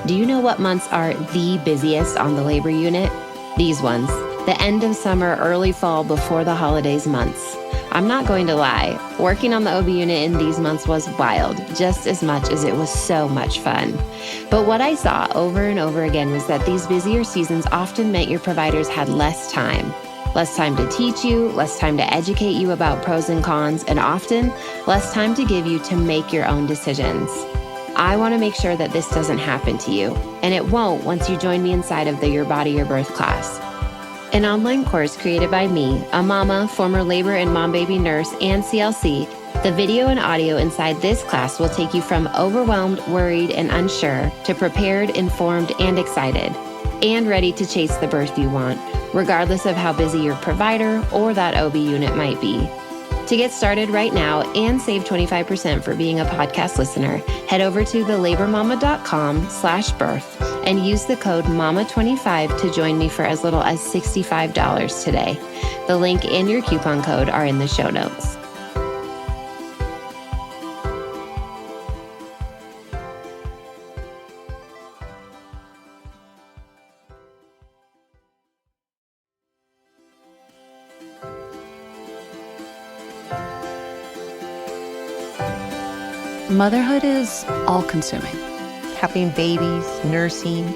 Do you know what months are the busiest on the labor unit? These ones, the end of summer, early fall, before the holidays months. I'm not going to lie, working on the OB unit in these months was wild, just as much as it was so much fun. But what I saw over and over again was that these busier seasons often meant your providers had less time to teach you, less time to educate you about pros and cons, and often less time to give you to make your own decisions. I want to make sure that this doesn't happen to you, and it won't once you join me inside of the Your Body, Your Birth class. An online course created by me, a mama, former labor and mom-baby nurse, and CLC. The video and audio inside this class will take you from overwhelmed, worried, and unsure to prepared, informed, and excited, and ready to chase the birth you want, regardless of how busy your provider or that OB unit might be. To get started right now and save 25% for being a podcast listener, head over to thelabormama.com/birth and use the code MAMA25 to join me for as little as $65 today. The link and your coupon code are in the show notes. Motherhood is all-consuming. Having babies, nursing,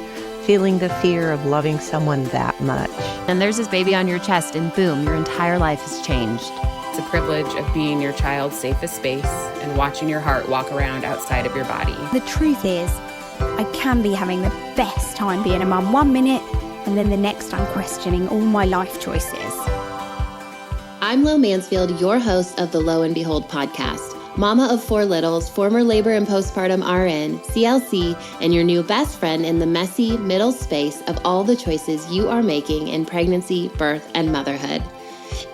feeling the fear of loving someone that much. And there's this baby on your chest and boom, your entire life has changed. It's a privilege of being your child's safest space and watching your heart walk around outside of your body. The truth is, I can be having the best time being a mum 1 minute, and then the next I'm questioning all my life choices. I'm Lo Mansfield, your host of the Lo and Behold podcast. Mama of 4 littles, former labor and postpartum RN, CLC, and your new best friend in the messy middle space of all the choices you are making in pregnancy, birth, and motherhood.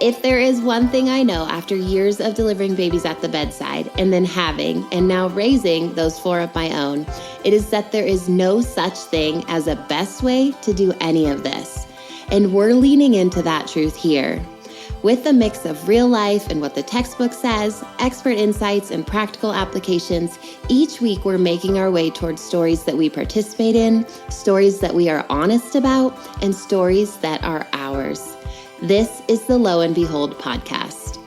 If there is one thing I know after years of delivering babies at the bedside and then having and now raising those 4 of my own, it is that there is no such thing as a best way to do any of this. And we're leaning into that truth here. With a mix of real life and what the textbook says, expert insights, and practical applications, each week we're making our way towards stories that we participate in, stories that we are honest about, and stories that are ours. This is the Lo and Behold podcast.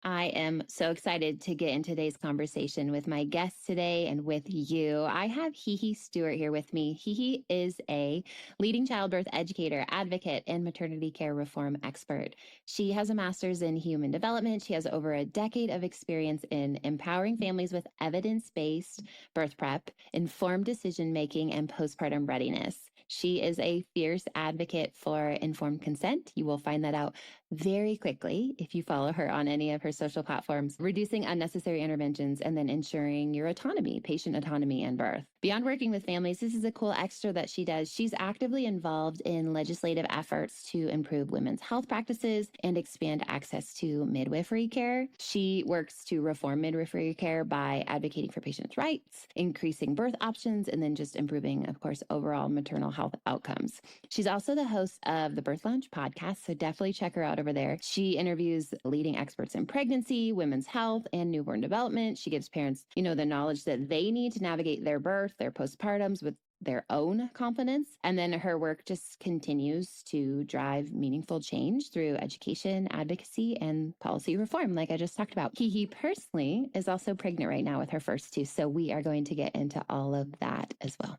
I am so excited to get in today's conversation with my guest today and with you. I have Hehe Stewart here with me. Hehe is a leading childbirth educator, advocate, and maternity care reform expert. She has a master's in human development. She has over a decade of experience in empowering families with evidence-based birth prep, informed decision-making, and postpartum readiness. She is a fierce advocate for informed consent. You will find that out very quickly if you follow her on any of her social platforms, reducing unnecessary interventions and then ensuring your autonomy, patient autonomy and birth. Beyond working with families, this is a cool extra that she does. She's actively involved in legislative efforts to improve women's health practices and expand access to midwifery care. She works to reform midwifery care by advocating for patients' rights, increasing birth options, and then just improving, of course, overall maternal health outcomes. She's also the host of the Birth Lounge podcast, so definitely check her out over there. She interviews leading experts in pregnancy, women's health, and newborn development. She gives parents, the knowledge that they need to navigate their birth, their postpartums with their own confidence. And then her work just continues to drive meaningful change through education, advocacy, and policy reform, like I just talked about. Hehe personally is also pregnant right now with her first 2, so we are going to get into all of that as well.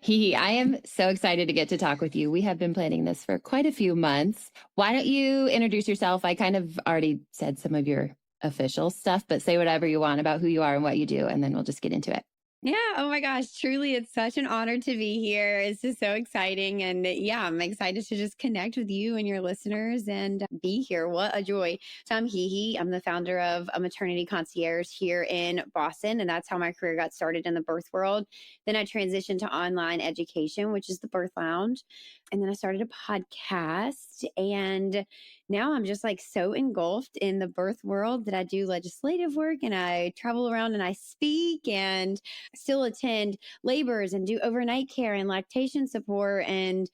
Hehe, I am so excited to get to talk with you. We have been planning this for quite a few months. Why don't you introduce yourself? I kind of already said some of your official stuff, but say whatever you want about who you are and what you do, and then we'll just get into it. Yeah. Oh my gosh. Truly, it's such an honor to be here. It's just so exciting. And yeah, I'm excited to just connect with you and your listeners and be here. What a joy. So I'm Hehe. I'm the founder of a maternity concierge here in Boston. And that's how my career got started in the birth world. Then I transitioned to online education, which is the Birth Lounge. And then I started a podcast. And now I'm just like so engulfed in the birth world that I do legislative work and I travel around and I speak and still attend labors and do overnight care and lactation support and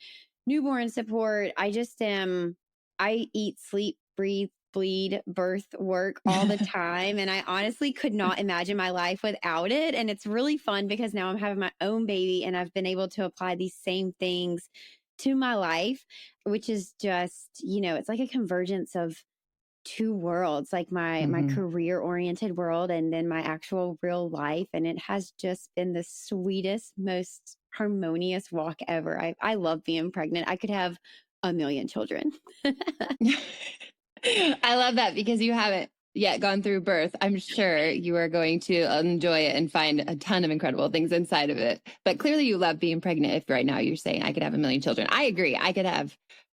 newborn support. I just I eat, sleep, breathe bleed birth work all the time. And I honestly could not imagine my life without it. And it's really fun because now I'm having my own baby and I've been able to apply these same things to my life, which is just, it's like a convergence of two worlds, like my career oriented world and then my actual real life. And it has just been the sweetest, most harmonious walk ever. I love being pregnant. I could have a million children. I love that because you haven't yet gone through birth. I'm sure you are going to enjoy it and find a ton of incredible things inside of it. But clearly you love being pregnant if right now you're saying I could have a million children. I agree. I could have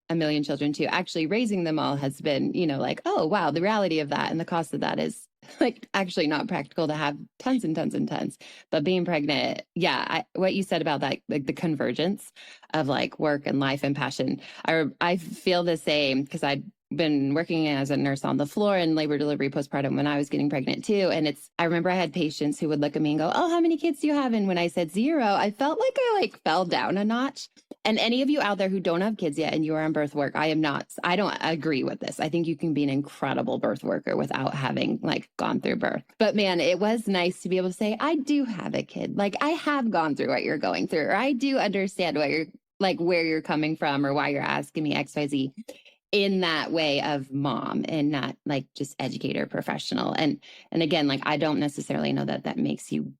a million children too. Actually, raising them all has been, like, oh, wow, the reality of that and the cost of that is like actually not practical to have tons and tons and tons. But being pregnant, yeah, what you said about that, like the convergence of like work and life and passion, I feel the same because I'd been working as a nurse on the floor in labor, delivery, postpartum when I was getting pregnant too. And I remember I had patients who would look at me and go, oh, how many kids do you have? And when I said 0, I felt like I fell down a notch. And any of you out there who don't have kids yet and you are on birth work, I don't agree with this. I think you can be an incredible birth worker without having gone through birth. But man, it was nice to be able to say, I do have a kid. Like I have gone through what you're going through, or I do understand what you're where you're coming from or why you're asking me XYZ. In that way of mom and not just educator professional. And again, I don't necessarily know that makes you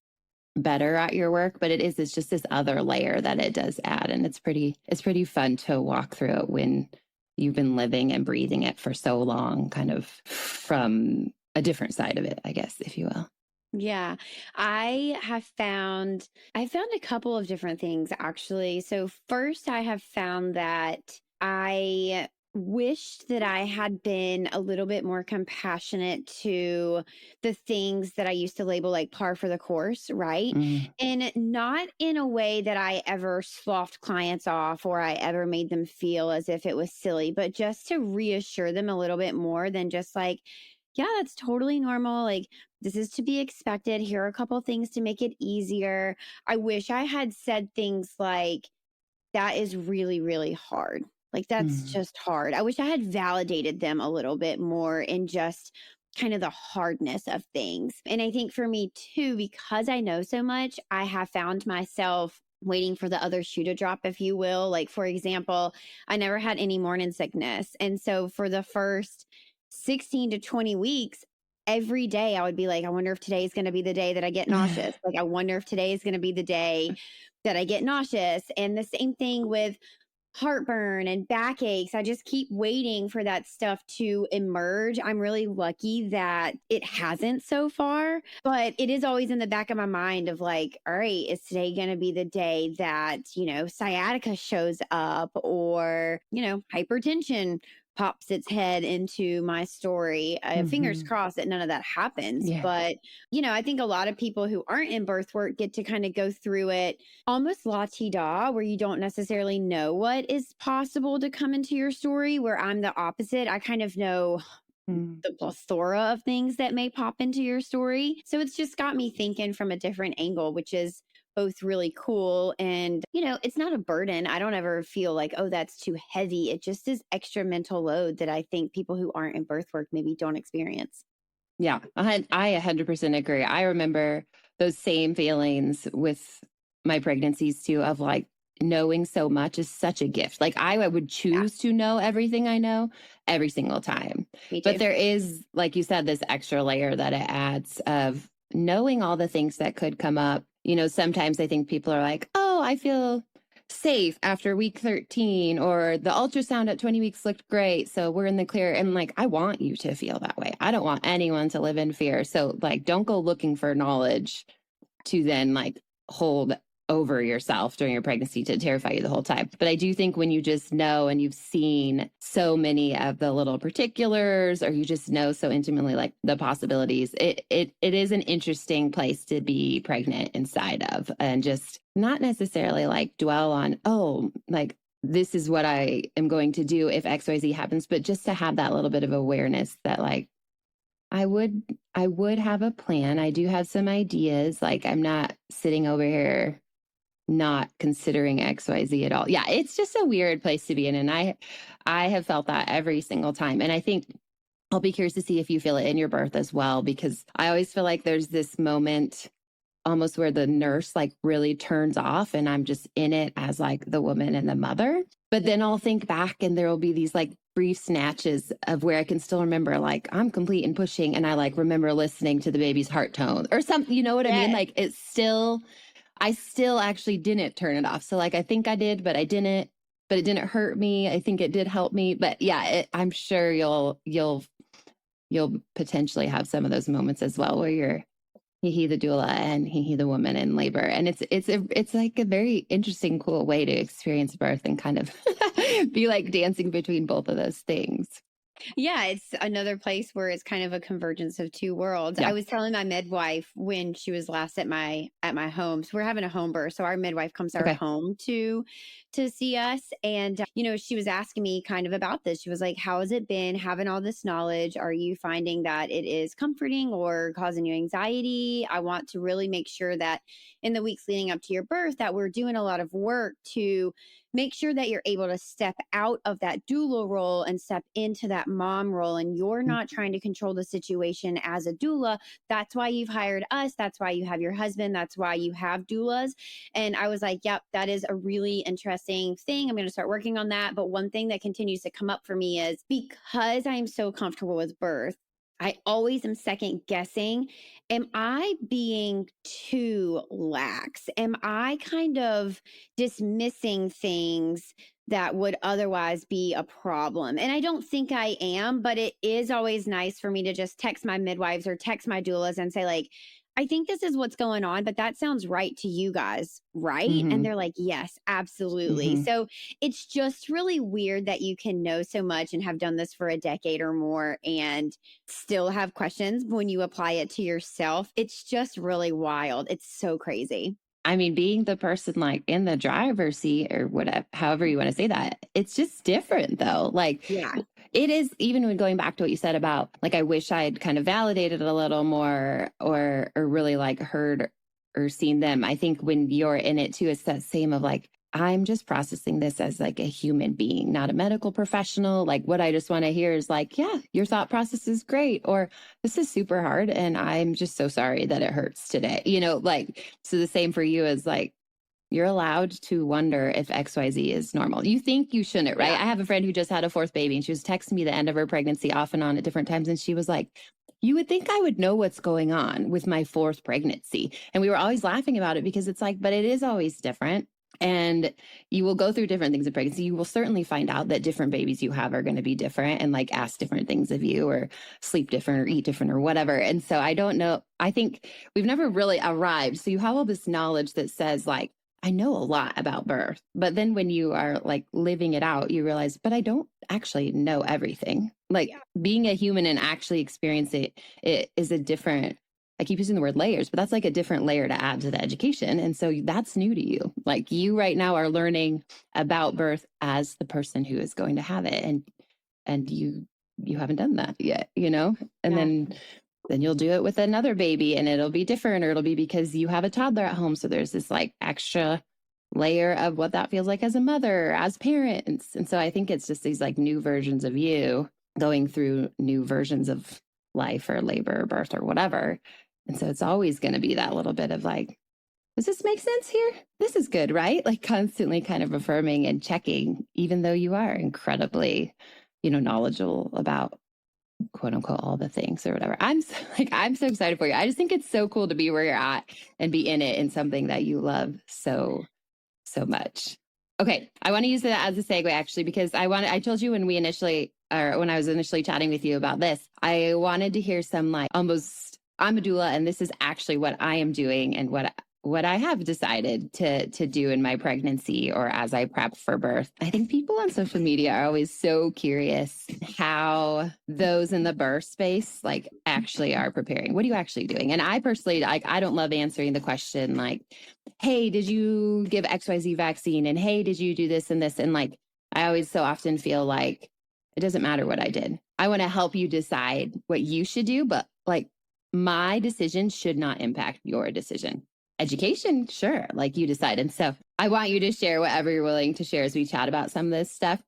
better at your work, but it's just this other layer that it does add. And it's pretty fun to walk through it when you've been living and breathing it for so long, kind of from a different side of it, I guess, if you will. Yeah, I found a couple of different things actually. So first I have found that I wished that I had been a little bit more compassionate to the things that I used to label like par for the course, right? And not in a way that I ever sloughed clients off or I ever made them feel as if it was silly, but just to reassure them a little bit more than just yeah, that's totally normal. This is to be expected. Here are a couple things to make it easier. I wish I had said things like, that is really, really hard. That's just hard. I wish I had validated them a little bit more in just kind of the hardness of things. And I think for me too, because I know so much, I have found myself waiting for the other shoe to drop, if you will. For example, I never had any morning sickness. And so for the first 16 to 20 weeks, every day I would be like, I wonder if today is going to be the day that I get nauseous. I wonder if today is going to be the day that I get nauseous. And the same thing with heartburn and backaches. I just keep waiting for that stuff to emerge. I'm really lucky that it hasn't so far, but it is always in the back of my mind of all right, is today going to be the day that, sciatica shows up or, hypertension pops its head into my story. Fingers crossed that none of that happens. Yeah. But, I think a lot of people who aren't in birth work get to kind of go through it almost la-ti-da, where you don't necessarily know what is possible to come into your story, where I'm the opposite. I kind of know the plethora of things that may pop into your story. So it's just got me thinking from a different angle, which is both really cool. And, it's not a burden. I don't ever feel oh, that's too heavy. It just is extra mental load that I think people who aren't in birth work maybe don't experience. Yeah, I 100% agree. I remember those same feelings with my pregnancies too, of knowing so much is such a gift. I would choose to know everything I know every single time. But there is, like you said, this extra layer that it adds of knowing all the things that could come up. Sometimes I think people are like, oh, I feel safe after week 13, or the ultrasound at 20 weeks looked great, so we're in the clear. And I want you to feel that way. I don't want anyone to live in fear. So don't go looking for knowledge to then hold over yourself during your pregnancy to terrify you the whole time. But I do think when you just know and you've seen so many of the little particulars, or you just know so intimately the possibilities, it is an interesting place to be pregnant inside of, and just not necessarily dwell on, oh, this is what I am going to do if XYZ happens, but just to have that little bit of awareness that I would have a plan. I do have some ideas. I'm not sitting over here not considering XYZ at all. Yeah, it's just a weird place to be in. And I have felt that every single time. And I think I'll be curious to see if you feel it in your birth as well, because I always feel like there's this moment almost where the nurse like really turns off and I'm just in it as like the woman and the mother. But then I'll think back and there will be these like brief snatches of where I can still remember like I'm complete and pushing. And I like remember listening to the baby's heart tone or something, you know what I mean? Like I still actually didn't turn it off. So like, I think I did, but I didn't, but it didn't hurt me. I think it did help me, but yeah, I'm sure you'll potentially have some of those moments as well, where you're Hehe the doula and Hehe the woman in labor. And it's like a very interesting, cool way to experience birth and kind of be like dancing between both of those things. Yeah, it's another place where it's kind of a convergence of two worlds. Yeah. I was telling my midwife when she was last at my home. So we're having a home birth. So our midwife comes to our home to see us. And, she was asking me kind of about this. She was like, how has it been having all this knowledge? Are you finding that it is comforting or causing you anxiety? I want to really make sure that in the weeks leading up to your birth that we're doing a lot of work to make sure that you're able to step out of that doula role and step into that mom role. And you're not trying to control the situation as a doula. That's why you've hired us. That's why you have your husband. That's why you have doulas. And I was like, yep, that is a really interesting thing. I'm going to start working on that. But one thing that continues to come up for me is because I'm so comfortable with birth, I always am second guessing. Am I being too lax? Am I kind of dismissing things that would otherwise be a problem? And I don't think I am, but it is always nice for me to just text my midwives or text my doulas and say like, I think this is what's going on, but that sounds right to you guys, right? Mm-hmm. And they're like, yes, absolutely. Mm-hmm. So it's just really weird that you can know so much and have done this for a decade or more and still have questions when you apply it to yourself. It's just really wild. It's so crazy. I mean, being the person like in the driver's seat or whatever, however you want to say that, it's just different though. Like, yeah, it is, even when going back to what you said about like, I wish I had kind of validated a little more or really like heard or seen them. I think when you're in it too, it's that same of like, I'm just processing this as like a human being, not a medical professional. Like what I just want to hear is like, yeah, your thought process is great. Or this is super hard. And I'm just so sorry that it hurts today. Like, so the same for you is like, you're allowed to wonder if XYZ is normal. You think you shouldn't, right? Yeah. I have a friend who just had a fourth baby and she was texting me the end of her pregnancy off and on at different times. And she was like, you would think I would know what's going on with my fourth pregnancy. And we were always laughing about it because it's like, but it is always different. And you will go through different things in pregnancy. You will certainly find out that different babies you have are going to be different and like ask different things of you or sleep different or eat different or whatever. And so I don't know. I think we've never really arrived. So you have all this knowledge that says like, I know a lot about birth. But then when you are like living it out, you realize, but I don't actually know everything. Like being a human and actually experiencing it is a different, I keep using the word layers, but that's like a different layer to add to the education. And so that's new to you. Like you right now are learning about birth as the person who is going to have it. And you haven't done that yet, and then you'll do it with another baby and it'll be different, or it'll be because you have a toddler at home. So there's this like extra layer of what that feels like as a mother, as parents. And so I think it's just these like new versions of you going through new versions of life or labor or birth or whatever. And so it's always going to be that little bit of like, does this make sense here? This is good, right? Like constantly kind of affirming and checking, even though you are incredibly, knowledgeable about quote unquote all the things or whatever. I'm so excited for you. I just think it's so cool to be where you're at and be in it in something that you love so much. Okay, I want to use that as a segue actually, because I told you when I was initially chatting with you about this, I wanted to hear some like almost, I'm a doula and this is actually what I am doing and what I have decided to do in my pregnancy or as I prep for birth. I think people on social media are always so curious how those in the birth space like actually are preparing. What are you actually doing? And I personally, I don't love answering the question like, hey, did you give XYZ vaccine? And hey, did you do this and this? And like, I always so often feel like it doesn't matter what I did. I want to help you decide what you should do, but like my decision should not impact your decision. Education, sure, like you decide. And so I want you to share whatever you're willing to share as we chat about some of this stuff.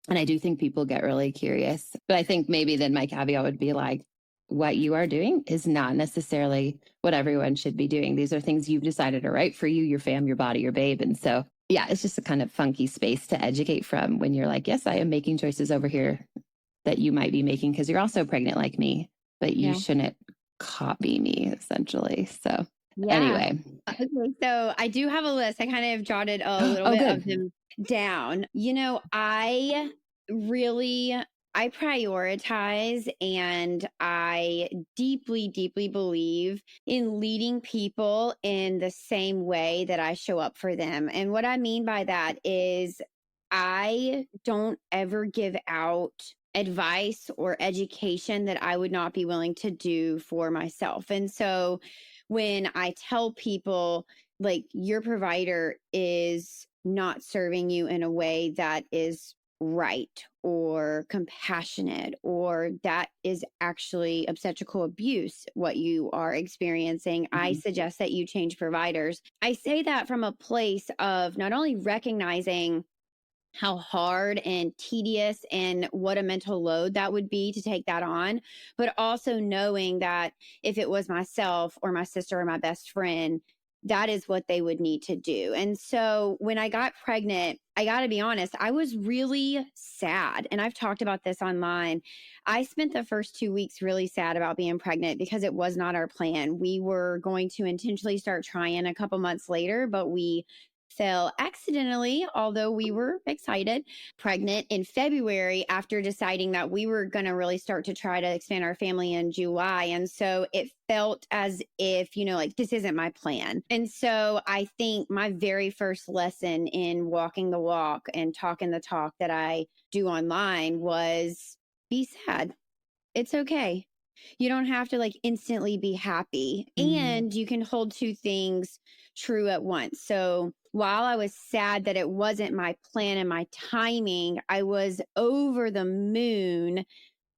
And I do think people get really curious. But I think maybe then my caveat would be like, what you are doing is not necessarily what everyone should be doing. These are things you've decided are right for you, your fam, your body, your babe. And so, yeah, it's just a kind of funky space to educate from when you're like, yes, I am making choices over here that you might be making because you're also pregnant like me, but you shouldn't copy me, essentially. So anyway. Okay, so I do have a list. I kind of jotted a little bit of them down. You know, I prioritize and I deeply, deeply believe in leading people in the same way that I show up for them. And what I mean by that is I don't ever give out advice or education that I would not be willing to do for myself. And so when I tell people, like, your provider is not serving you in a way that is right or compassionate, or that is actually obstetrical abuse, what you are experiencing, I suggest that you change providers. I say that from a place of not only recognizing how hard and tedious and what a mental load that would be to take that on, but also knowing that if it was myself or my sister or my best friend, that is what they would need to do. And so when I got pregnant, I got to be honest, I was really sad. And I've talked about this online. I spent the first 2 weeks really sad about being pregnant because it was not our plan. We were going to intentionally start trying a couple months later, but we fell accidentally, although we were excited, pregnant in February after deciding that we were going to really start to try to expand our family in July. And so it felt as if, you know, like, this isn't my plan. And so I think my very first lesson in walking the walk and talking the talk that I do online was be sad. It's okay. You don't have to like instantly be happy, and you can hold two things true at once. So while I was sad that it wasn't my plan and my timing, I was over the moon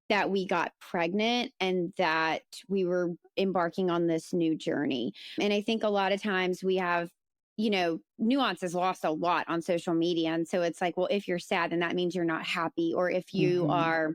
that we got pregnant and that we were embarking on this new journey. And I think a lot of times we have, you know, nuance is lost a lot on social media. And so it's like, well, if you're sad, then that means you're not happy. Or if you are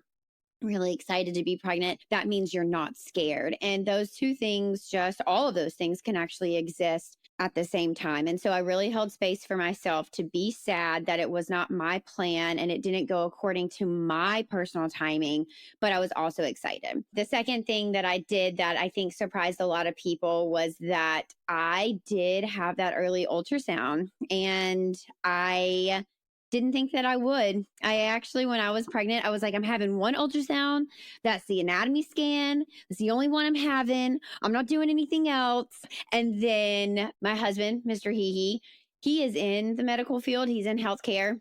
really excited to be pregnant, that means you're not scared. And those two things, just all of those things can actually exist at the same time. And so I really held space for myself to be sad that it was not my plan and it didn't go according to my personal timing, but I was also excited. The second thing that I did that I think surprised a lot of people was that I did have that early ultrasound, and I didn't think that I would. I actually, when I was pregnant, I was like, I'm having one ultrasound. That's the anatomy scan. It's the only one I'm having. I'm not doing anything else. And then my husband, Mr. Hehe, he is in the medical field. He's in healthcare.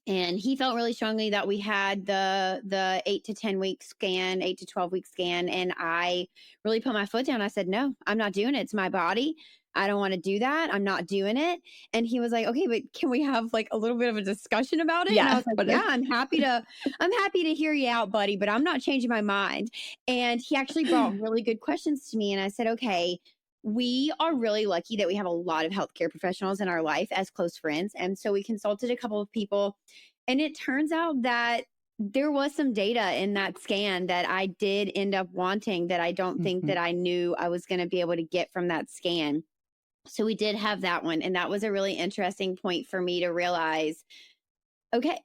And he felt really strongly that we had the 8 to 10 week scan, 8 to 12 week scan. And I really put my foot down. I said, no, I'm not doing it. It's my body. I don't want to do that. I'm not doing it. And he was like, okay, but can we have like a little bit of a discussion about it? And I was like, yeah, I'm happy to hear you out, buddy, but I'm not changing my mind. And he actually brought really good questions to me. And I said, okay, we are really lucky that we have a lot of healthcare professionals in our life as close friends. And so we consulted a couple of people, and it turns out that there was some data in that scan that I did end up wanting that I don't think that I knew I was going to be able to get from that scan. So we did have that one. And that was a really interesting point for me to realize, okay,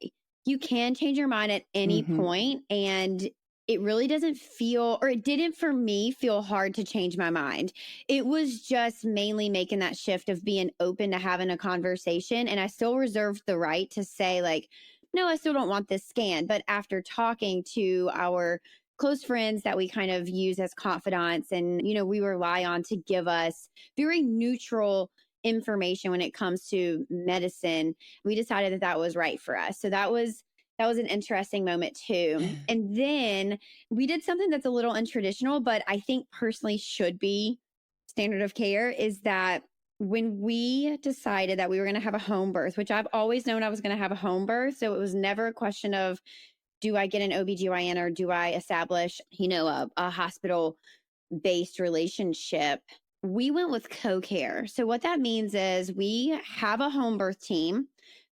you can change your mind at any point, and it really doesn't feel, or it didn't for me feel hard to change my mind. It was just mainly making that shift of being open to having a conversation. And I still reserved the right to say like, no, I still don't want this scan. But after talking to our close friends that we kind of use as confidants and, you know, we rely on to give us very neutral information when it comes to medicine, we decided that that was right for us. So that was an interesting moment too. And then we did something that's a little untraditional, but I think personally should be standard of care, is that when we decided that we were going to have a home birth, which I've always known I was going to have a home birth. So it was never a question of, do I get an OBGYN or do I establish, you know, a hospital-based relationship? We went with co-care. So what that means is we have a home birth team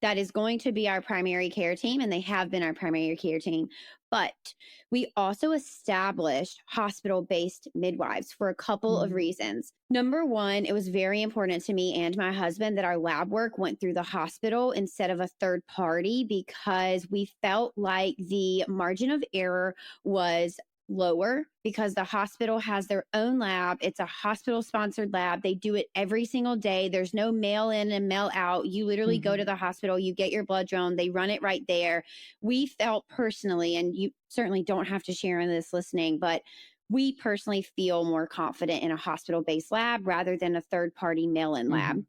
that is going to be our primary care team, and they have been our primary care team. But we also established hospital-based midwives for a couple of reasons. Number one, it was very important to me and my husband that our lab work went through the hospital instead of a third party, because we felt like the margin of error was lower because the hospital has their own lab. It's a hospital sponsored lab. They do it every single day. There's no mail in and mail out. You literally go to the hospital, you get your blood drawn, they run it right there. We felt personally, and you certainly don't have to share in this listening, but we personally feel more confident in a hospital based lab rather than a third party mail in lab.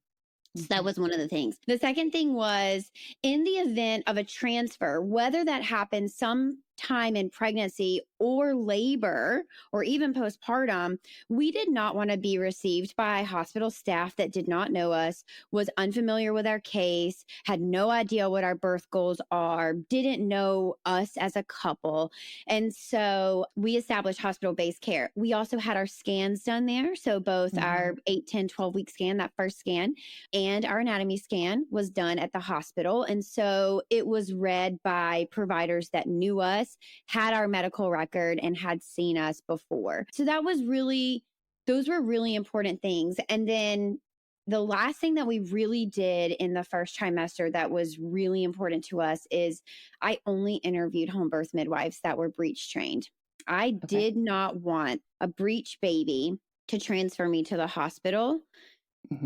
So that was one of the things. The second thing was, in the event of a transfer, whether that happens sometime in pregnancy or labor or even postpartum, we did not want to be received by hospital staff that did not know us, was unfamiliar with our case, had no idea what our birth goals are, didn't know us as a couple. And so we established hospital-based care. We also had our scans done there. So both our 8, 10, 12-week scan, that first scan, and our anatomy scan was done at the hospital. And so it was read by providers that knew us, had our medical record, and had seen us before. So those were really important things. And then the last thing that we really did in the first trimester that was really important to us is I only interviewed home birth midwives that were breech trained. I did not want a breech baby to transfer me to the hospital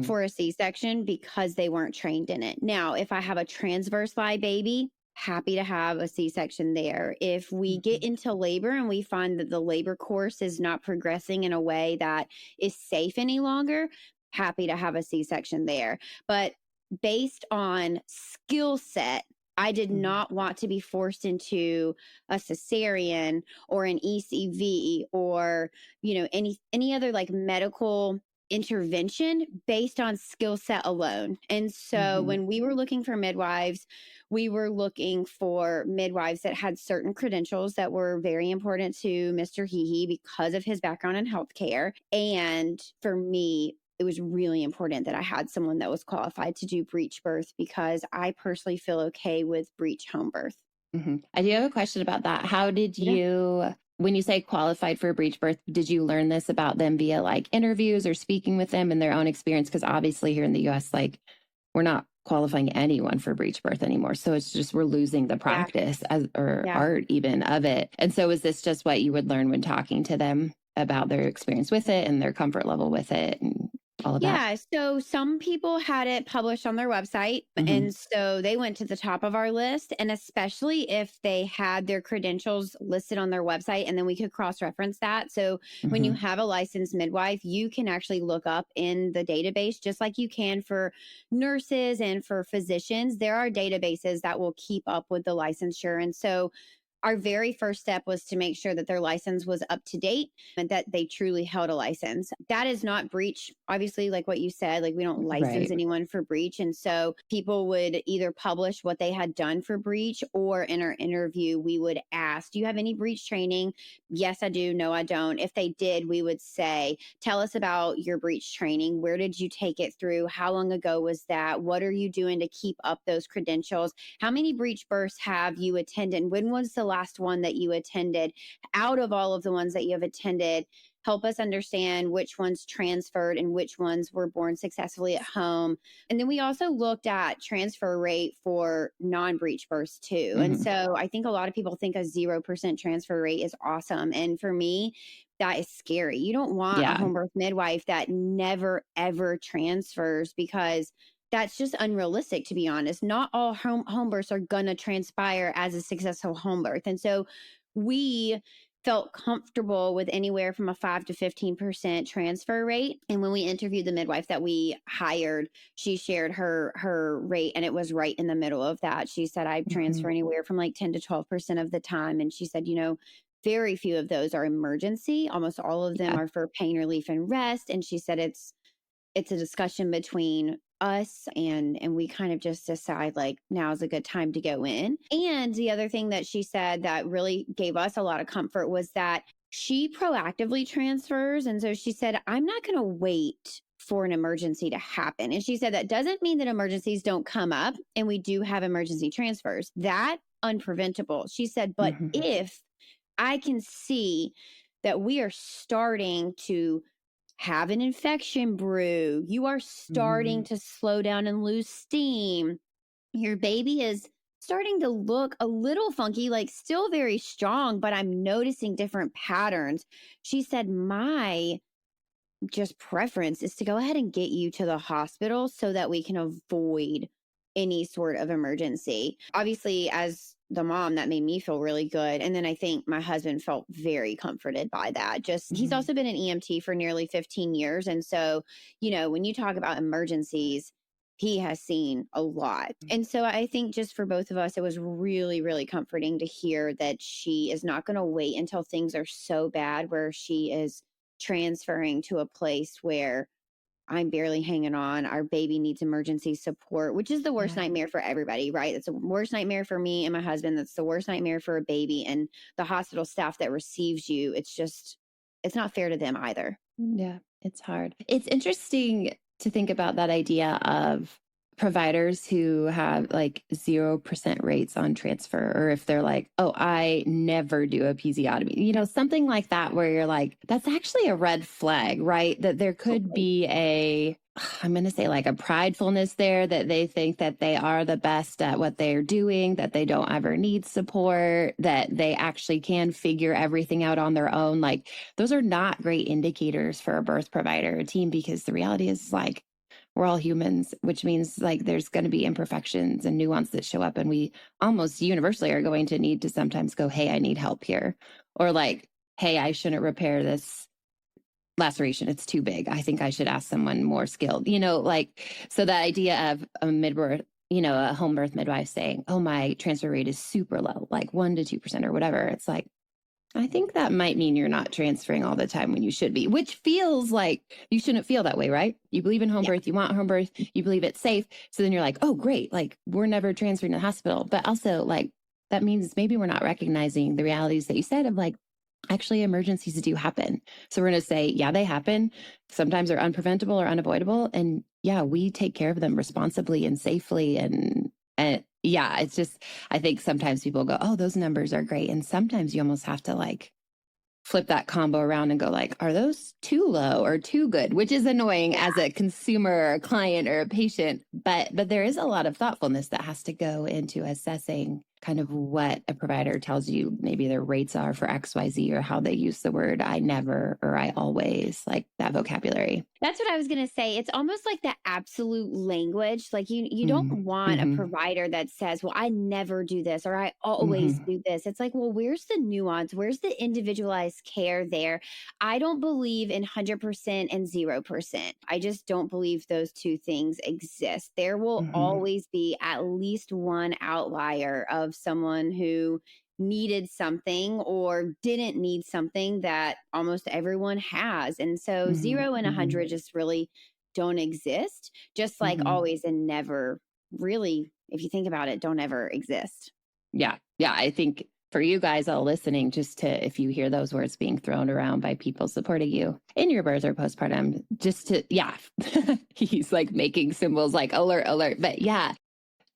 for a C-section because they weren't trained in it. Now, if I have a transverse lie baby, happy to have a C-section there. If we get into labor and we find that the labor course is not progressing in a way that is safe any longer, happy to have a C-section there. But based on skill set, I did not want to be forced into a cesarean or an ECV or, any other like medical intervention based on skill set alone. And so when we were looking for midwives, we were looking for midwives that had certain credentials that were very important to Mr. Hehe because of his background in healthcare. And for me, it was really important that I had someone that was qualified to do breech birth because I personally feel okay with breech home birth. I do have a question about that. How did you, when you say qualified for a breech birth, did you learn this about them via like interviews or speaking with them in their own experience? Because obviously here in the US, like we're not qualifying anyone for breech birth anymore. So it's just, we're losing the practice art even of it. And so is this just what you would learn when talking to them about their experience with it and their comfort level with it and all of that? Yeah. So some people had it published on their website. And so they went to the top of our list. And especially if they had their credentials listed on their website, and then we could cross-reference that. So when you have a licensed midwife, you can actually look up in the database, just like you can for nurses and for physicians. There are databases that will keep up with the licensure. And so our very first step was to make sure that their license was up to date and that they truly held a license. That is not breech, obviously, like what you said, like we don't license anyone for breech. And so people would either publish what they had done for breech, or in our interview, we would ask, do you have any breech training? Yes, I do. No, I don't. If they did, we would say, tell us about your breech training. Where did you take it through? How long ago was that? What are you doing to keep up those credentials? How many breech births have you attended? When was the last one that you attended? Out of all of the ones that you have attended, help us understand which ones transferred and which ones were born successfully at home. And then we also looked at transfer rate for non-breech births too. And so I think a lot of people think a 0% transfer rate is awesome. And for me, that is scary. You don't want a home birth midwife that never, ever transfers, because that's just unrealistic, to be honest. Not all home births are going to transpire as a successful home birth. And so we felt comfortable with anywhere from a 5 to 15% transfer rate. And when we interviewed the midwife that we hired, she shared her rate, and it was right in the middle of that. She said, I transfer anywhere from like 10 to 12% of the time. And she said, very few of those are emergency. Almost all of them are for pain relief and rest. And she said it's a discussion between us and we kind of just decide like now's a good time to go in. And the other thing that she said that really gave us a lot of comfort was that she proactively transfers. And so she said, I'm not going to wait for an emergency to happen. And she said that doesn't mean that emergencies don't come up, and we do have emergency transfers. That unpreventable. She said, but if I can see that we are starting to have an infection brew, you are starting to slow down and lose steam, your baby is starting to look a little funky, like still very strong, but I'm noticing different patterns. She said, my just preference is to go ahead and get you to the hospital so that we can avoid any sort of emergency. Obviously, as the mom, that made me feel really good. And then I think my husband felt very comforted by that. Just he's also been an EMT for nearly 15 years. And so, you know, when you talk about emergencies, he has seen a lot. And so I think just for both of us, it was really, really comforting to hear that she is not going to wait until things are so bad where she is transferring to a place where I'm barely hanging on. Our baby needs emergency support, which is the worst nightmare for everybody, right? It's the worst nightmare for me and my husband. That's the worst nightmare for a baby and the hospital staff that receives you. It's not fair to them either. Yeah, it's hard. It's interesting to think about that idea of providers who have like 0% rates on transfer, or if they're like, oh, I never do a episiotomy, you know, something like that, where you're like, that's actually a red flag, right? That there could be I'm going to say like a pridefulness there, that they think that they are the best at what they're doing, that they don't ever need support, that they actually can figure everything out on their own. Like those are not great indicators for a birth provider team, because the reality is like, we're all humans, which means like there's going to be imperfections and nuance that show up. And we almost universally are going to need to sometimes go, hey, I need help here. Or like, hey, I shouldn't repair this laceration. It's too big. I think I should ask someone more skilled, you know, like, so the idea of a midbirth, you know, a home birth midwife saying, oh, my transfer rate is super low, like 1 to 2% or whatever. It's like, I think that might mean you're not transferring all the time when you should be, which feels like you shouldn't feel that way, right? You believe in home birth, you want home birth, you believe it's safe. So then you're like, oh, great. Like we're never transferring to the hospital. But also like, that means maybe we're not recognizing the realities that you said of like, actually emergencies do happen. So we're going to say, yeah, they happen. Sometimes they're unpreventable or unavoidable. And yeah, we take care of them responsibly and safely. And yeah, it's just, I think sometimes people go, oh, those numbers are great. And sometimes you almost have to like flip that combo around and go like, are those too low or too good? Which is annoying as a consumer or a client or a patient. But there is a lot of thoughtfulness that has to go into assessing kind of what a provider tells you maybe their rates are for XYZ, or how they use the word I never or I always, like that vocabulary. That's what I was going to say. It's almost like the absolute language. Like you don't want a provider that says, well, I never do this, or I always do this. It's like, well, where's the nuance? Where's the individualized care there? I don't believe in 100% and 0%. I just don't believe those two things exist. There will always be at least one outlier of someone who needed something or didn't need something that almost everyone has. And so 0 and 100 just really don't exist, just like always and never really, if you think about it, don't ever exist. Yeah. Yeah. I think for you guys all listening, just to, if you hear those words being thrown around by people supporting you in your birth or postpartum, just to, he's like making symbols like alert, alert. But yeah,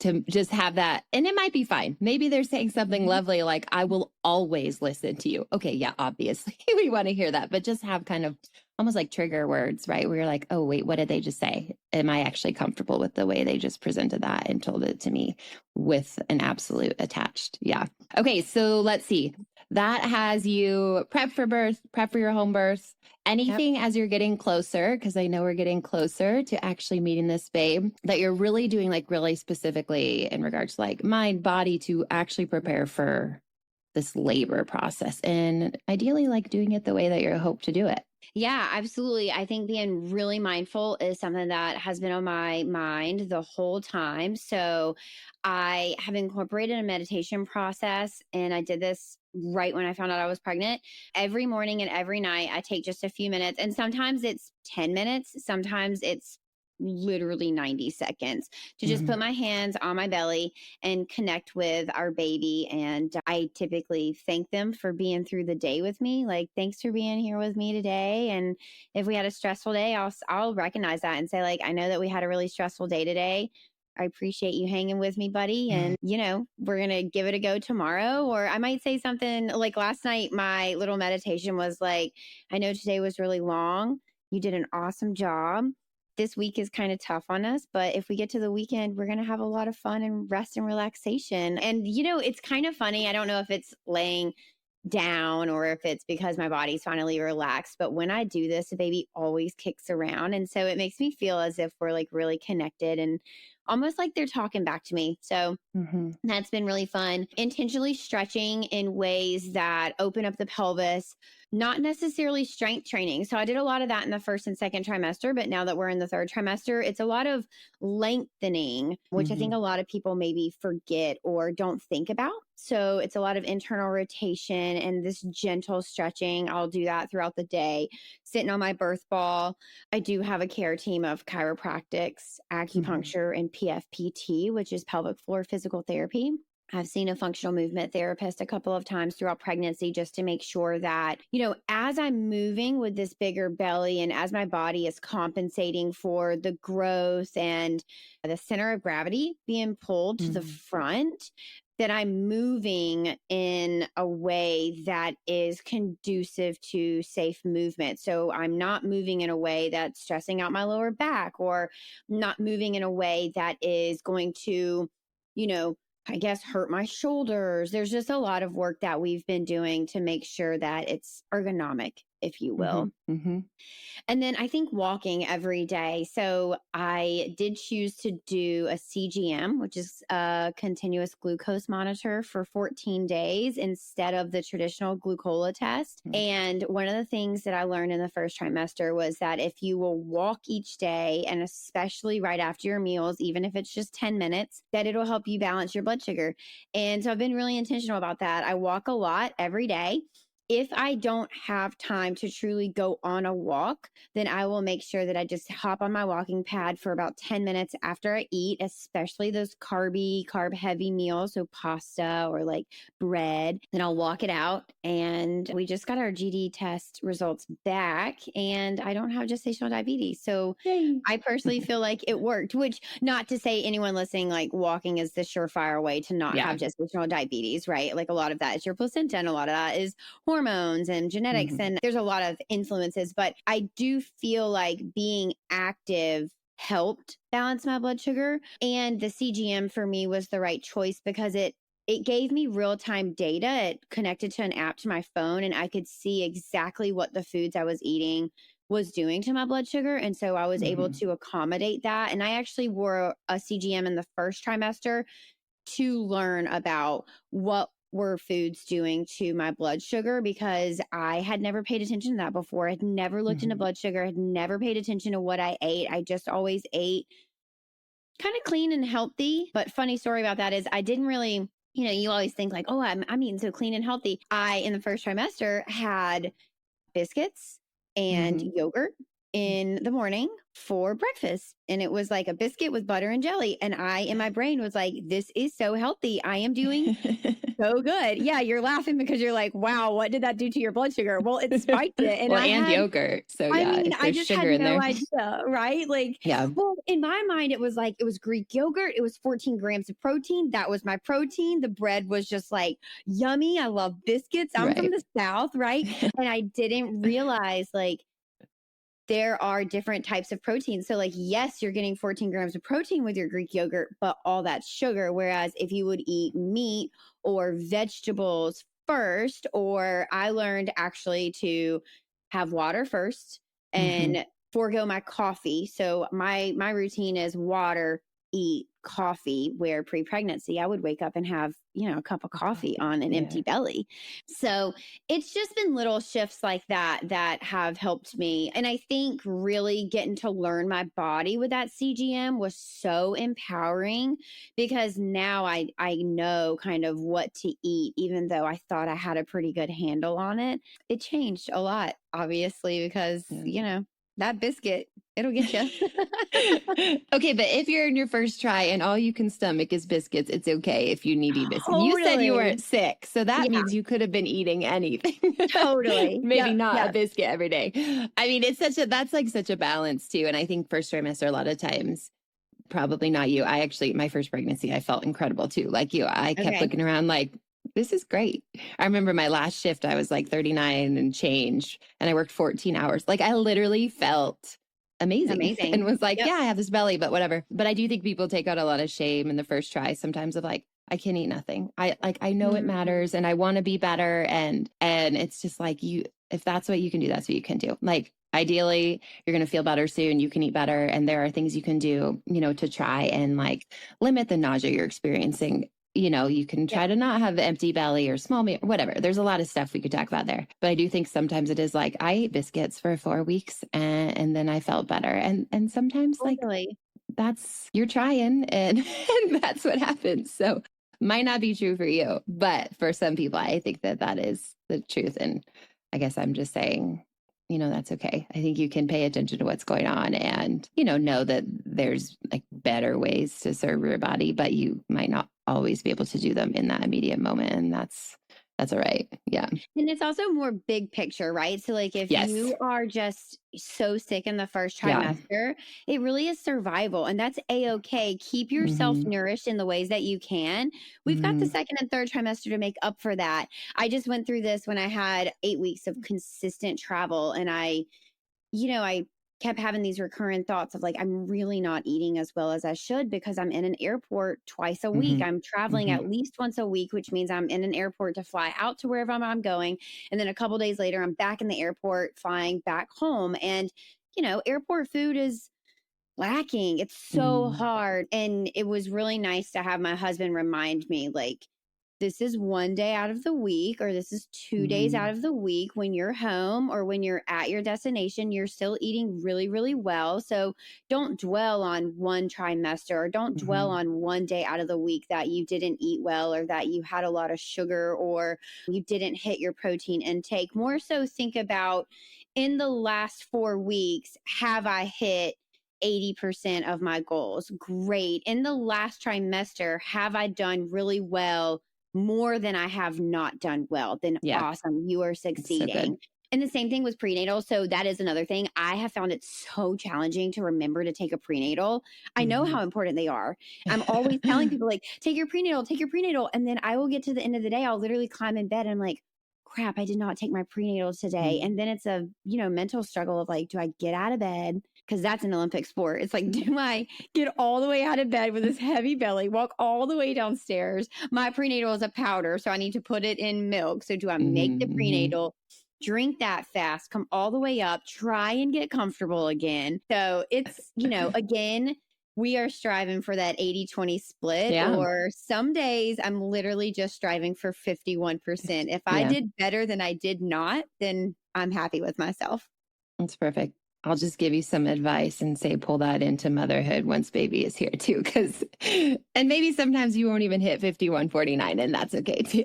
to just have that. And it might be fine. Maybe they're saying something lovely like, I will always listen to you. Okay, yeah, obviously we want to hear that, but just have kind of almost like trigger words, right? Where you're like, oh, wait, what did they just say? Am I actually comfortable with the way they just presented that and told it to me with an absolute attached? Yeah. Okay, so let's see. That has you prep for birth, prep for your home birth. Anything as you're getting closer, because I know we're getting closer to actually meeting this babe, that you're really doing like really specifically in regards to like mind, body, to actually prepare for this labor process, and ideally like doing it the way that you hope to do it. Yeah, absolutely. I think being really mindful is something that has been on my mind the whole time. So I have incorporated a meditation process, and I did this right when I found out I was pregnant. Every morning and every night, I take just a few minutes, and sometimes it's 10 minutes. Sometimes it's literally 90 seconds to just put my hands on my belly and connect with our baby. And I typically thank them for being through the day with me. Like, thanks for being here with me today. And if we had a stressful day, I'll recognize that and say, like, I know that we had a really stressful day today. I appreciate you hanging with me, buddy. And, we're going to give it a go tomorrow. Or I might say something like last night, my little meditation was like, I know today was really long. You did an awesome job. This week is kind of tough on us, but if we get to the weekend, we're going to have a lot of fun and rest and relaxation. And, it's kind of funny. I don't know if it's laying down or if it's because my body's finally relaxed, but when I do this, the baby always kicks around. And so it makes me feel as if we're like really connected and almost like they're talking back to me. So that's been really fun. Intentionally stretching in ways that open up the pelvis, not necessarily strength training. So I did a lot of that in the first and second trimester, but now that we're in the third trimester, it's a lot of lengthening, which I think a lot of people maybe forget or don't think about. So it's a lot of internal rotation and this gentle stretching. I'll do that throughout the day, sitting on my birth ball. I do have a care team of chiropractics, acupuncture, and PFPT, which is pelvic floor physical therapy. I've seen a functional movement therapist a couple of times throughout pregnancy just to make sure that, as I'm moving with this bigger belly and as my body is compensating for the growth and the center of gravity being pulled to the front, that I'm moving in a way that is conducive to safe movement. So I'm not moving in a way that's stressing out my lower back, or not moving in a way that is going to, I guess, hurt my shoulders. There's just a lot of work that we've been doing to make sure that it's ergonomic, if you will. And then I think walking every day. So I did choose to do a CGM, which is a continuous glucose monitor, for 14 days instead of the traditional glucola test. And one of the things that I learned in the first trimester was that if you will walk each day, and especially right after your meals, even if it's just 10 minutes, that it'll help you balance your blood sugar. And so I've been really intentional about that. I walk a lot every day. If I don't have time to truly go on a walk, then I will make sure that I just hop on my walking pad for about 10 minutes after I eat, especially those carb heavy meals. So pasta or like bread. Then I'll walk it out. And we just got our GD test results back, and I don't have gestational diabetes. So I personally feel like it worked, which, not to say anyone listening, like walking is the surefire way to not have gestational diabetes, right? Like a lot of that is your placenta, and a lot of that is hormones and genetics, and there's a lot of influences, but I do feel like being active helped balance my blood sugar. And the CGM for me was the right choice because it gave me real-time data. It connected to an app to my phone, and I could see exactly what the foods I was eating was doing to my blood sugar. And so I was able to accommodate that. And I actually wore a CGM in the first trimester to learn about what were foods doing to my blood sugar, because I had never paid attention to that before. I had never looked into blood sugar. I had never paid attention to what I ate. I just always ate kind of clean and healthy. But funny story about that is I didn't really, you always think like, oh, I'm eating so clean and healthy. I, in the first trimester, had biscuits and yogurt in the morning for breakfast. And it was like a biscuit with butter and jelly. And I, in my brain, was like, this is so healthy. I am doing so good. Yeah, you're laughing because you're like, wow, what did that do to your blood sugar? Well, it spiked it. And and yogurt. So I just had no idea, right? Like, well, in my mind, it was like, it was Greek yogurt. It was 14 grams of protein. That was my protein. The bread was just like yummy. I love biscuits. I'm from the South, right? And I didn't realize like, there are different types of protein. So like, yes, you're getting 14 grams of protein with your Greek yogurt, but all that's sugar. Whereas if you would eat meat or vegetables first, or I learned actually to have water first and forego my coffee. So my routine is water, eat, coffee, where pre-pregnancy, I would wake up and have, a cup of coffee on an empty belly. So it's just been little shifts like that have helped me. And I think really getting to learn my body with that CGM was so empowering, because now I know kind of what to eat, even though I thought I had a pretty good handle on it. It changed a lot, obviously, because, that biscuit, it'll get you. Okay, but if you're in your first try and all you can stomach is biscuits, it's okay if you need to eat biscuits. You said you weren't sick, so that means you could have been eating anything. Totally. Maybe not a biscuit every day. I mean, that's like such a balance too. And I think first trimester, a lot of times, probably not you. I actually, my first pregnancy, I felt incredible too. Like you, I kept looking around like, this is great. I remember my last shift, I was like 39 and change, and I worked 14 hours. Like I literally felt amazing. And was like, yeah, I have this belly, but whatever. But I do think people take out a lot of shame in the first try sometimes of like, I can eat nothing. I know it matters and I want to be better. And it's just like if that's what you can do, that's what you can do. Like ideally you're going to feel better soon. You can eat better. And there are things you can do, to try and like limit the nausea you're experiencing. You can try to not have empty belly or small meal, whatever. There's a lot of stuff we could talk about there. But I do think sometimes it is like I ate biscuits for 4 weeks and then I felt better. And sometimes like that's you're trying and that's what happens. So might not be true for you, but for some people, I think that is the truth. And I guess I'm just saying, that's okay. I think you can pay attention to what's going on and, know that there's like better ways to serve your body, but you might not always be able to do them in that immediate moment. And that's all right. Yeah. And it's also more big picture, right? So like if you are just so sick in the first trimester, it really is survival, and that's a-okay. Keep yourself nourished in the ways that you can. We've got the second and third trimester to make up for that. I just went through this when I had 8 weeks of consistent travel, and I kept having these recurrent thoughts of like, I'm really not eating as well as I should because I'm in an airport twice a week. I'm traveling at least once a week, which means I'm in an airport to fly out to wherever I'm going. And then a couple days later, I'm back in the airport flying back home. And, airport food is lacking. It's so hard. And it was really nice to have my husband remind me like, this is 1 day out of the week, or this is 2 days out of the week. When you're home or when you're at your destination, you're still eating really, really well. So don't dwell on one trimester, or don't dwell on 1 day out of the week that you didn't eat well, or that you had a lot of sugar, or you didn't hit your protein intake. More so think about, in the last 4 weeks, have I hit 80% of my goals? Great. In the last trimester, have I done really well? More than I have not done well? Then awesome, you are succeeding. So and the same thing with prenatal. So that is another thing. I have found it so challenging to remember to take a prenatal. I know how important they are. I'm always telling people like, take your prenatal. And then I will get to the end of the day, I'll literally climb in bed and I'm like, crap, I did not take my prenatal today. And then it's a, mental struggle of like, do I get out of bed? Because that's an Olympic sport. It's like, do I get all the way out of bed with this heavy belly, walk all the way downstairs? My prenatal is a powder, so I need to put it in milk. So do I make the prenatal, drink that fast, come all the way up, try and get comfortable again? So it's, again, we are striving for that 80-20 split, or some days I'm literally just striving for 51%. If I did better than I did not, then I'm happy with myself. That's perfect. I'll just give you some advice and say, pull that into motherhood once baby is here too. And maybe sometimes you won't even hit 51-49 and that's okay too.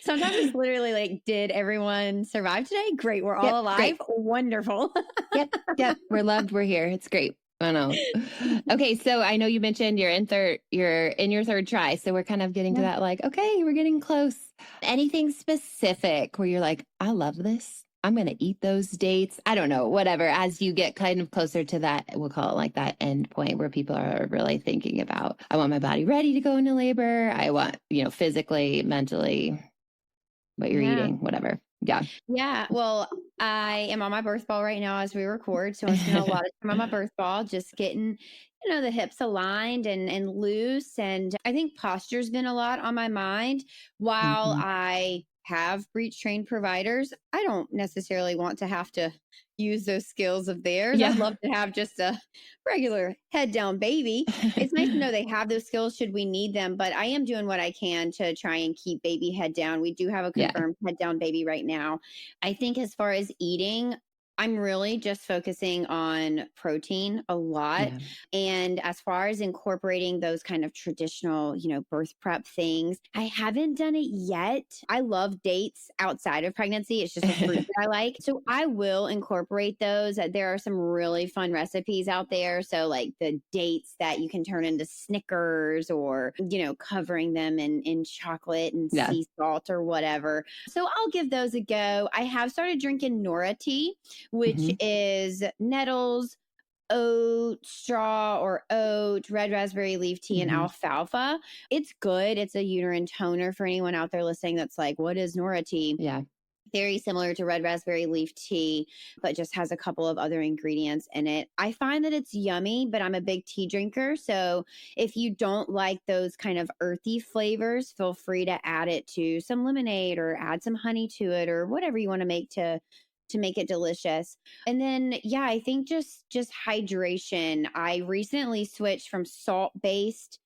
Sometimes it's literally like, did everyone survive today? Great. We're all alive. Great. Wonderful. Yep. We're loved. We're here. It's great. I know. Okay. So I know you mentioned you're in your third try. So we're kind of getting to that, like, okay, we're getting close. Anything specific where you're like, I love this, I'm going to eat those dates? I don't know, whatever. As you get kind of closer to that, we'll call it like that end point where people are really thinking about, I want my body ready to go into labor. I want, physically, mentally, what you're eating, whatever. Yeah. Well, I am on my birth ball right now as we record. So I'm spending a lot of time on my birth ball, just getting, the hips aligned and loose. And I think posture's been a lot on my mind. While I have breech trained providers, I don't necessarily want to have to use those skills of theirs. I'd love to have just a regular head down baby. It's nice to know they have those skills should we need them, but I am doing what I can to try and keep baby head down. We do have a confirmed head down baby right now. I think as far as eating, I'm really just focusing on protein a lot. Yeah. And as far as incorporating those kind of traditional, birth prep things, I haven't done it yet. I love dates outside of pregnancy. It's just a fruit that I like. So I will incorporate those. There are some really fun recipes out there. So, like the dates that you can turn into Snickers or, covering them in chocolate and Yeah. sea salt or whatever. So I'll give those a go. I have started drinking Nora tea, which Mhm. is nettles, oat straw or oat, red raspberry leaf tea, and Mhm. alfalfa. It's good. It's a uterine toner for anyone out there listening that's like, what is Nora tea? Yeah. Very similar to red raspberry leaf tea, but just has a couple of other ingredients in it. I find that it's yummy, but I'm a big tea drinker. So if you don't like those kind of earthy flavors, feel free to add it to some lemonade or add some honey to it or whatever you want to make to make it delicious. And then I think just hydration. I recently switched from salt-based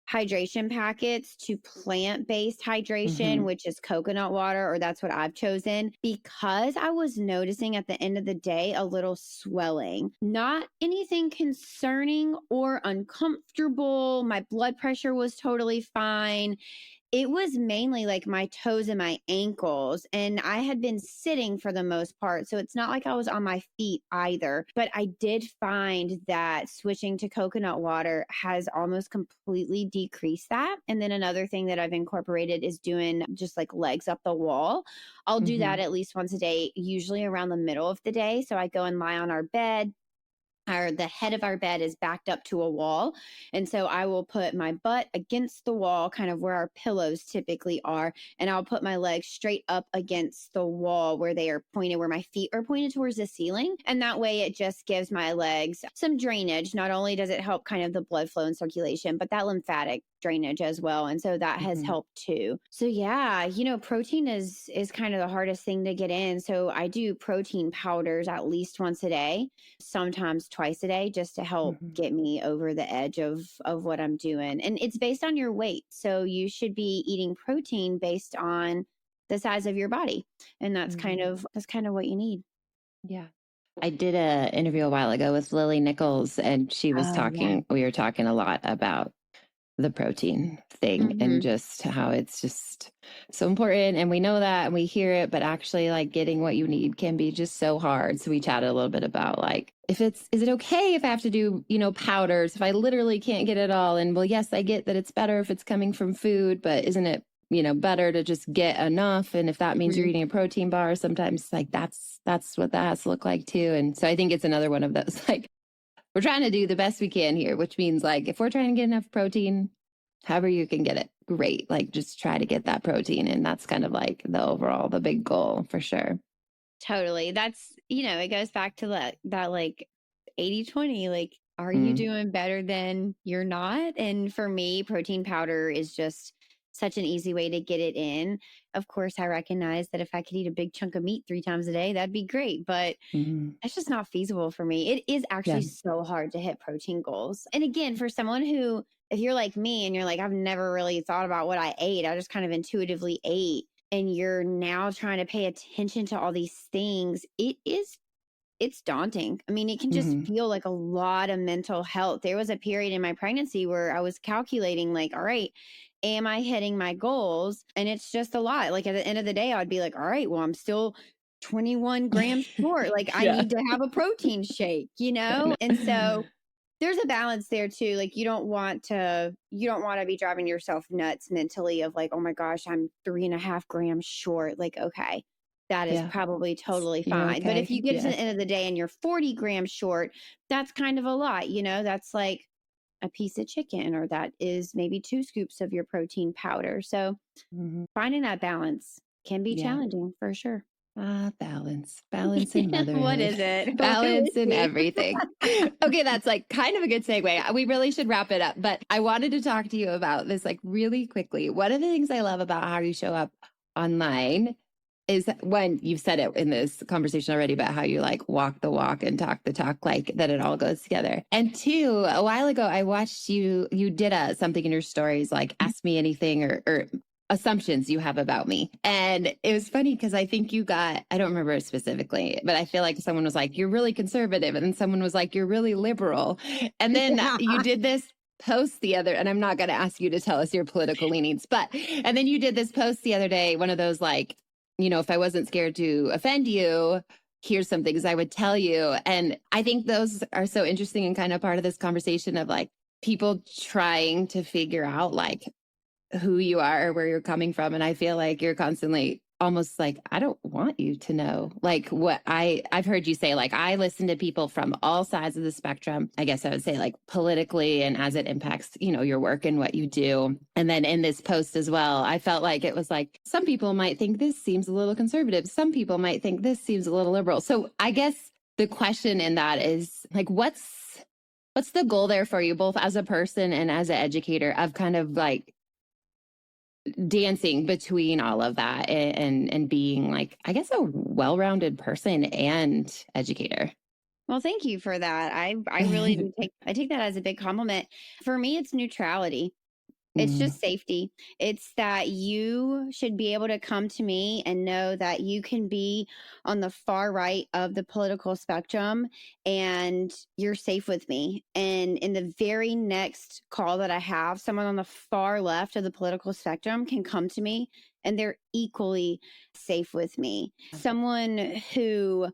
hydration packets to plant-based hydration, Mhm. which is coconut water, or that's what I've chosen, because I was noticing at the end of the day a little swelling. Not anything concerning or uncomfortable. My blood pressure was totally fine. It was mainly like my toes and my ankles, and I had been sitting for the most part, so it's not like I was on my feet either. But I did find that switching to coconut water has almost completely decreased that. And then another thing that I've incorporated is doing just like legs up the wall. I'll do that Mhm. at least once a day, usually around the middle of the day. So I go and lie on our bed. The head of our bed is backed up to a wall. And so I will put my butt against the wall, kind of where our pillows typically are. And I'll put my legs straight up against the wall where they are pointed, where my feet are pointed towards the ceiling. And that way it just gives my legs some drainage. Not only does it help kind of the blood flow and circulation, but that lymphatic drainage as well. And so that has Mhm. helped too. So protein is kind of the hardest thing to get in. So I do protein powders at least once a day, sometimes twice a day, just to help Mhm. get me over the edge of what I'm doing. And it's based on your weight. So you should be eating protein based on the size of your body. And that's kind Mhm. of what you need. Yeah. I did a interview a while ago with Lily Nichols, and Oh yeah. we were talking a lot about the protein thing and Mm-hmm. just how it's just so important. And we know that and we hear it, but actually like getting what you need can be just so hard. So we chatted a little bit about like, is it okay if I have to do, powders, if I literally can't get it all? And well, yes, I get that it's better if it's coming from food, but isn't it, better to just get enough? And if that means you're eating a protein bar, sometimes like that's what that has to look like too. And so I think it's another one of those, like, we're trying to do the best we can here, which means like if we're trying to get enough protein, however you can get it, great. Like just try to get that protein. And that's kind of like the big goal for sure. Totally. That's, it goes back to that like 80/20. Like, are you doing better than you're not? And for me, protein powder is just such an easy way to get it in. Of course, I recognize that if I could eat a big chunk of meat 3 times a day, that'd be great. But Mm-hmm. that's just not feasible for me. It is actually Yeah. so hard to hit protein goals. And again, for someone who, if you're like me and you're like, I've never really thought about what I ate, I just kind of intuitively ate, and you're now trying to pay attention to all these things, it's daunting. I mean, it can just Mm-hmm. feel like a lot of mental health. There was a period in my pregnancy where I was calculating, like, all right, am I hitting my goals? And it's just a lot. Like at the end of the day, I'd be like, all right, well, I'm still 21 grams short. Like I Yeah. need to have a protein shake, I know. And so there's a balance there too. Like you don't want to be driving yourself nuts mentally of like, oh my gosh, I'm 3.5 grams short. Like, okay, that is Yeah. probably totally You're fine. But if you okay. get to Yeah. the end of the day and you're 40 grams short, that's kind of a lot, that's like a piece of chicken, or that is maybe 2 scoops of your protein powder. So Mm-hmm. finding that balance can be Yeah. challenging for sure. Balance in What motherhood, is it? What balance is in it? everything. Okay, that's like kind of a good segue. We really should wrap it up, but I wanted to talk to you about this like really quickly. One of the things I love about how you show up online is when you've said it in this conversation already about how you like walk the walk and talk the talk, like that it all goes together. And two, a while ago, I watched you did something in your stories, like ask me anything or assumptions you have about me. And it was funny because I think you got, I don't remember it specifically, but I feel like someone was like, you're really conservative. And then someone was like, you're really liberal. And then you did this post the other, and I'm not going to ask you to tell us your political leanings, and then you did this post the other day, one of those like, if I wasn't scared to offend you, here's some things I would tell you. And I think those are so interesting and kind of part of this conversation of like people trying to figure out like who you are or where you're coming from. And I feel like you're constantly almost like, I don't want you to know like what I've heard you say, like, I listen to people from all sides of the spectrum. I guess I would say like politically and as it impacts, your work and what you do. And then in this post as well, I felt like it was like, some people might think this seems a little conservative. Some people might think this seems a little liberal. So I guess the question in that is like, what's the goal there for you, both as a person and as an educator, of kind of like dancing between all of that and being like, I guess, a well-rounded person and educator? Well, thank you for that. I really do take that as a big compliment. For me, it's neutrality. It's just safety. It's that you should be able to come to me and know that you can be on the far right of the political spectrum and you're safe with me. And in the very next call that I have, someone on the far left of the political spectrum can come to me and they're equally safe with me. Someone who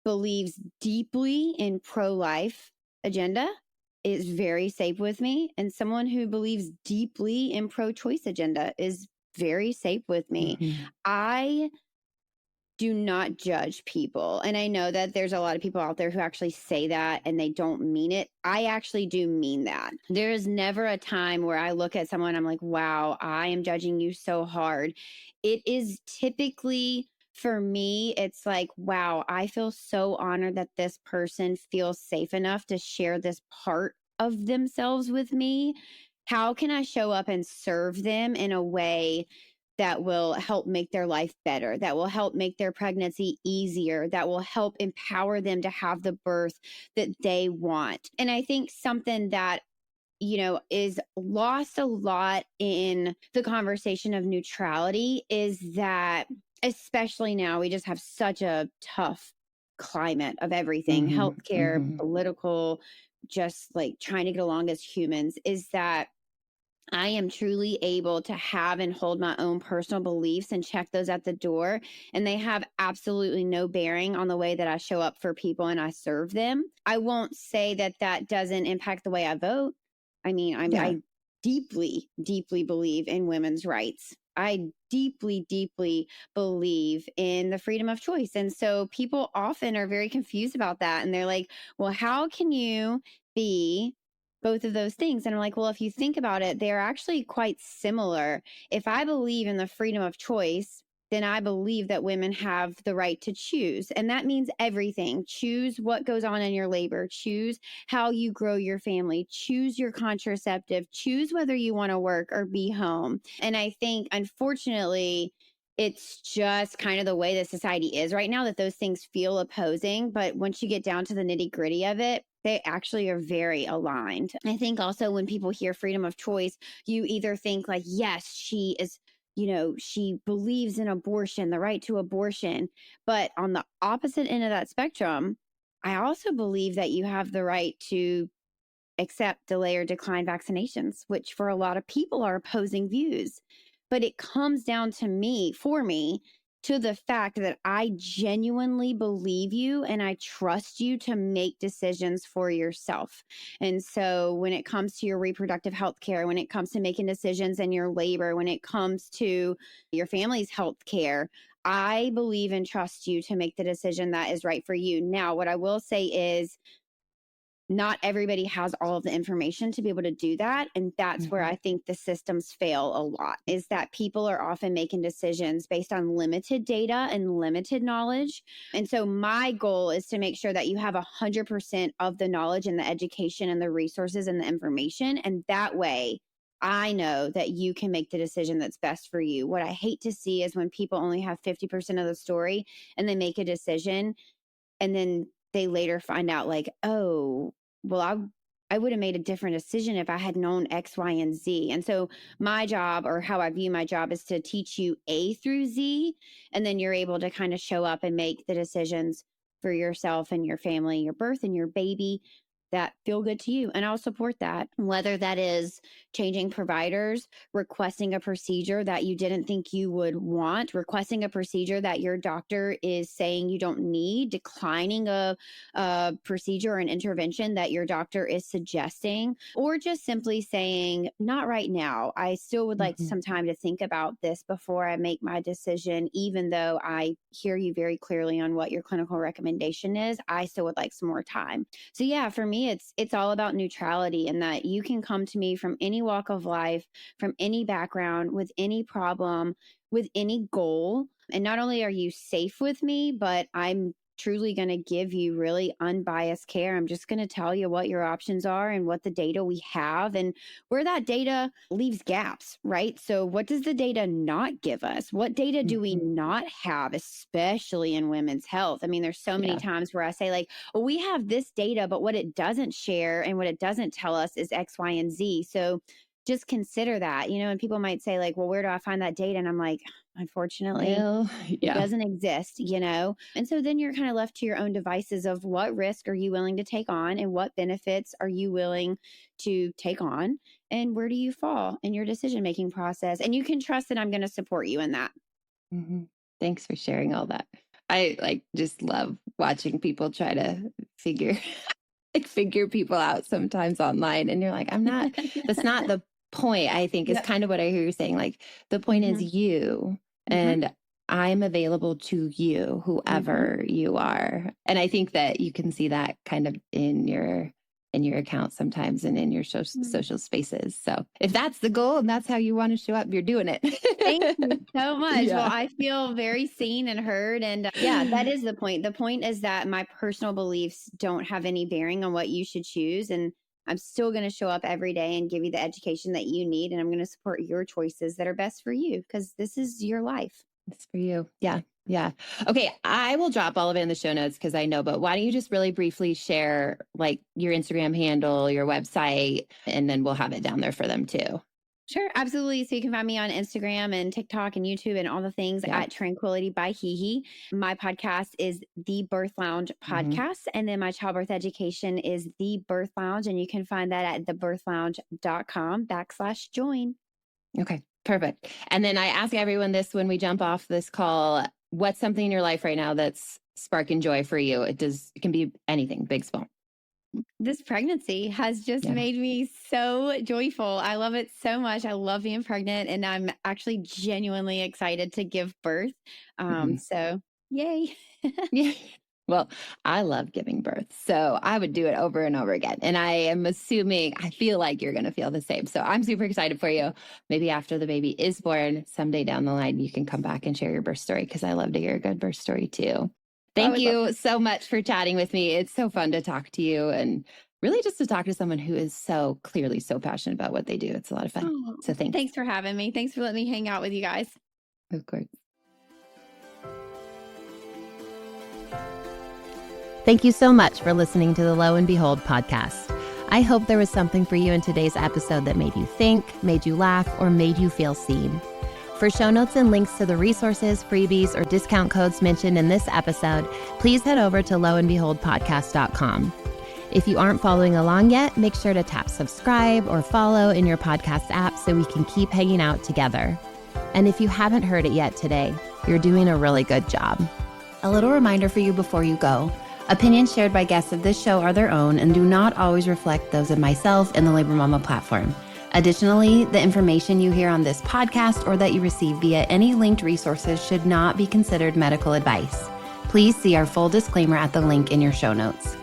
believes deeply in pro-life agenda is very safe with me. And someone who believes deeply in pro-choice agenda is very safe with me. I do not judge people. And I know that there's a lot of people out there who actually say that and they don't mean it. I actually do mean that. There is never a time where I look at someone, I'm like, wow, I am judging you so hard. It is typically, for me, it's like, wow, I feel so honored that this person feels safe enough to share this part of themselves with me. How can I show up and serve them in a way that will help make their life better, that will help make their pregnancy easier, that will help empower them to have the birth that they want? And I think something that is lost a lot in the conversation of neutrality is that, especially now, we just have such a tough climate of everything, healthcare, political, just like trying to get along as humans, is that I am truly able to have and hold my own personal beliefs and check those at the door. And they have absolutely no bearing on the way that I show up for people and I serve them. I won't say that that doesn't impact the way I vote. I mean, I deeply, deeply believe in women's rights. I deeply, deeply believe in the freedom of choice. And so people often are very confused about that. And they're like, well, how can you be both of those things? And I'm like, well, if you think about it, they're actually quite similar. If I believe in the freedom of choice, then I believe that women have the right to choose. And that means everything. Choose what goes on in your labor. Choose how you grow your family. Choose your contraceptive. Choose whether you want to work or be home. And I think, unfortunately, it's just kind of the way that society is right now, that those things feel opposing. But once you get down to the nitty gritty of it, they actually are very aligned. I think also when people hear freedom of choice, you either think like, yes, she is, she believes in abortion, the right to abortion. But on the opposite end of that spectrum, I also believe that you have the right to accept, delay, or decline vaccinations, which for a lot of people are opposing views. But it comes down to me, to the fact that I genuinely believe you and I trust you to make decisions for yourself. And so when it comes to your reproductive health care, when it comes to making decisions in your labor, when it comes to your family's health care, I believe and trust you to make the decision that is right for you. Now, what I will say is, not everybody has all of the information to be able to do that. And that's where I think the systems fail a lot, is that people are often making decisions based on limited data and limited knowledge. And so my goal is to make sure that you have 100% of the knowledge and the education and the resources and the information. And that way I know that you can make the decision that's best for you. What I hate to see is when people only have 50% of the story and they make a decision and then they later find out like, oh, well, I would have made a different decision if I had known X, Y, and Z. And so my job, or how I view my job, is to teach you A through Z. And then you're able to kind of show up and make the decisions for yourself and your family, your birth and your baby that feel good to you. And I'll support that, whether that is changing providers, requesting a procedure that you didn't think you would want, requesting a procedure that your doctor is saying you don't need, declining a procedure or an intervention that your doctor is suggesting, or just simply saying, not right now. I still would like some time to think about this before I make my decision, even though I hear you very clearly on what your clinical recommendation is. I still would like some more time. So yeah, for me, it's all about neutrality, and that you can come to me from any walk of life, from any background, with any problem, with any goal. And not only are you safe with me, but I'm truly going to give you really unbiased care. I'm just going to tell you what your options are and what the data we have and where that data leaves gaps, right? So what does the data not give us? What data do we not have, especially in women's health? I mean, there's so many times where I say like, well, we have this data, but what it doesn't share and what it doesn't tell us is X, Y, and Z. So just consider that, and people might say like, well, where do I find that data? And I'm like, unfortunately, it doesn't exist, And so then you're kind of left to your own devices of what risk are you willing to take on and what benefits are you willing to take on and where do you fall in your decision-making process? And you can trust that I'm going to support you in that. Thanks for sharing all that. I just love watching people try to figure people out sometimes online. And you're like, that's not the point, I think, is kind of what I hear you saying. Like, the point is you, and I'm available to you, whoever you are. And I think that you can see that kind of in your account sometimes and in your social spaces. So if that's the goal and that's how you want to show up, you're doing it. Thank you so much. Well, I feel very seen and heard. And that is the point. The point is that my personal beliefs don't have any bearing on what you should choose. And I'm still going to show up every day and give you the education that you need. And I'm going to support your choices that are best for you, because this is your life. It's for you. Yeah. Yeah. Okay. I will drop all of it in the show notes because I know, but why don't you just really briefly share like your Instagram handle, your website, and then we'll have it down there for them too. Sure, absolutely. So you can find me on Instagram and TikTok and YouTube and all the things at Tranquility by Hehe. My podcast is The Birth Lounge Podcast. And then my childbirth education is The Birth Lounge. And you can find that at thebirthlounge.com/join. Okay, perfect. And then I ask everyone this when we jump off this call, what's something in your life right now that's sparking joy for you? It can be anything, big, small. This pregnancy has just made me so joyful. I love it so much. I love being pregnant, and I'm actually genuinely excited to give birth. So yay. Well, I love giving birth, so I would do it over and over again. And I feel like you're going to feel the same. So I'm super excited for you. Maybe after the baby is born, someday down the line, you can come back and share your birth story, because I love to hear a good birth story too. Thank you so much for chatting with me. It's so fun to talk to you, and really just to talk to someone who is so clearly so passionate about what they do. It's a lot of fun. So thanks. Thanks for having me. Thanks for letting me hang out with you guys. Of course. Thank you so much for listening to the Lo and Behold podcast. I hope there was something for you in today's episode that made you think, made you laugh, or made you feel seen. For show notes and links to the resources, freebies, or discount codes mentioned in this episode, please head over to loandbeholdpodcast.com. If you aren't following along yet, make sure to tap subscribe or follow in your podcast app so we can keep hanging out together. And if you haven't heard it yet today, you're doing a really good job. A little reminder for you before you go. Opinions shared by guests of this show are their own and do not always reflect those of myself and the Labor Mama platform. Additionally, the information you hear on this podcast or that you receive via any linked resources should not be considered medical advice. Please see our full disclaimer at the link in your show notes.